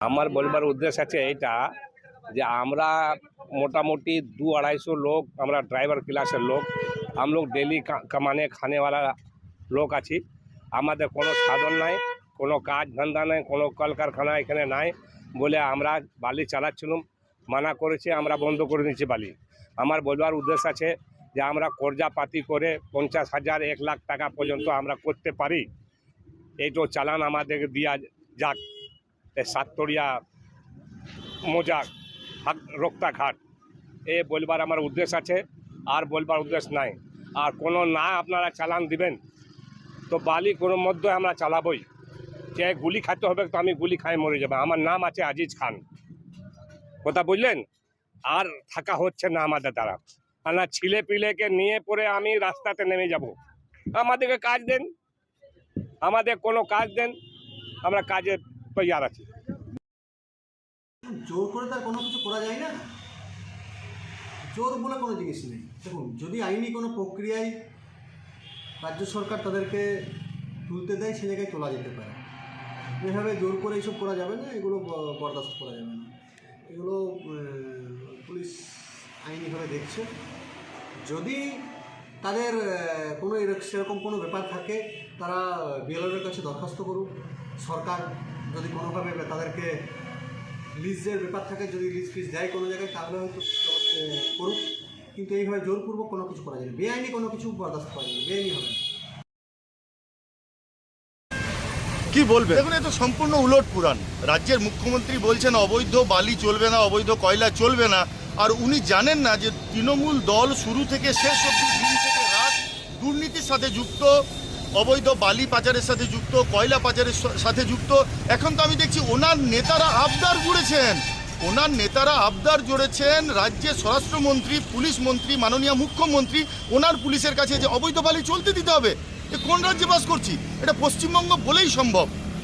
আমার বলবার উদ্দেশ্য আছে এইটা যে আমরা মোটামুটি 200-250 লোক, আমরা ড্রাইভার ক্লাসের লোক, हम लोग डेली कमाने खाने वाला লোক আছি। আমাদের কোনো সাধন নাই, কোনো কাজ ধান্দা নাই, কোনো কলকারখানা এখানে নাই বলে আমরা বালি চালাচ্ছিলাম। মানা করেছে, আমরা বন্ধ করে দিয়েছি বালি। আমার বলবার উদ্দেশ্য আছে যে আমরা কর্জাপাতি করে 50,000 1 লাখ টাকা পর্যন্ত আমরা করতে পারি। এইটো চালান আমাদের দিয়া যাক। সাততরিয়া মোজাক রক্তাঘাট এ বলবার আমার উদ্দেশ্য আছে, আর বলবার উদ্দেশ্য নাই। আর কোনো না আপনারা চালান দিবেন তো বালি কোনো মধ্যে আমরা চালাবই। যে গুলি খাইতে হবে তো আমি গুলি খাই মরে যাবো। আমার নাম আছে আজিজ খান, কথা বুঝলেন? আর থাকা হচ্ছে না আমাদের দ্বারা। আর না ছিলে পিলেকে নিয়ে পরে আমি রাস্তাতে নেমে যাব। আমাদেরকে কাজ দেন, আমাদের কোনো কাজ দেন, আমরা কাজে তৈয়ার আছি। জোর করে তার কোনো কিছু করা যায় না। জোর বলে কোনো জিনিস নেই। দেখুন, যদি আইনি কোনো প্রক্রিয়ায় রাজ্য সরকার তাদেরকে তুলতে দেয়, সে জায়গায় তোলা যেতে পারে। এভাবে জোর করে এইসব করা যাবে না, এগুলো বরদাস্ত করা যাবে না। এগুলো পুলিশ আইনিভাবে দেখছে। যদি তাদের কোনো সেরকম কোনো ব্যাপার থাকে, তারা বিএলওর কাছে দরখাস্ত করুক। সরকার যদি কোনোভাবে তাদেরকে লিজের ব্যাপার থাকে, যদি লিজ ফিজ দেয় কোনো জায়গায়, তাহলে হয়তো করুক। কিন্তু এইভাবে জোরপূর্বক কোনো কিছু করা যায় না। বেআইনি কোনো কিছু বরদাস্ত করা যাবে, বেআইনি হবে না। কি বলবে? দেখুন, এ তো সম্পূর্ণ উলট পুরাণ। রাজ্যের মুখ্যমন্ত্রী বলছেন অবৈধ বালি চলবে না, অবৈধ কয়লা চলবে না। আর উনি জানেন না যে তৃণমূল দল শুরু থেকে শেষ অবধি, দিন থেকে রাত, দুর্নীতির সাথে যুক্ত, অবৈধ বালি পাচারের সাথে যুক্ত, কয়লা পাচারের সাথে যুক্ত। এখন তো আমি দেখছি ওনার নেতারা আবদার জুড়েছেন রাজ্যের স্বরাষ্ট্রমন্ত্রী, পুলিশ মন্ত্রী, মাননীয় মুখ্যমন্ত্রী, ওনার পুলিশের কাছে যে অবৈধ বালি চলতে দিতে হবে। কোন রাজ্যে বাস করছি? এটা পশ্চিমবঙ্গ বলেই সম্ভব।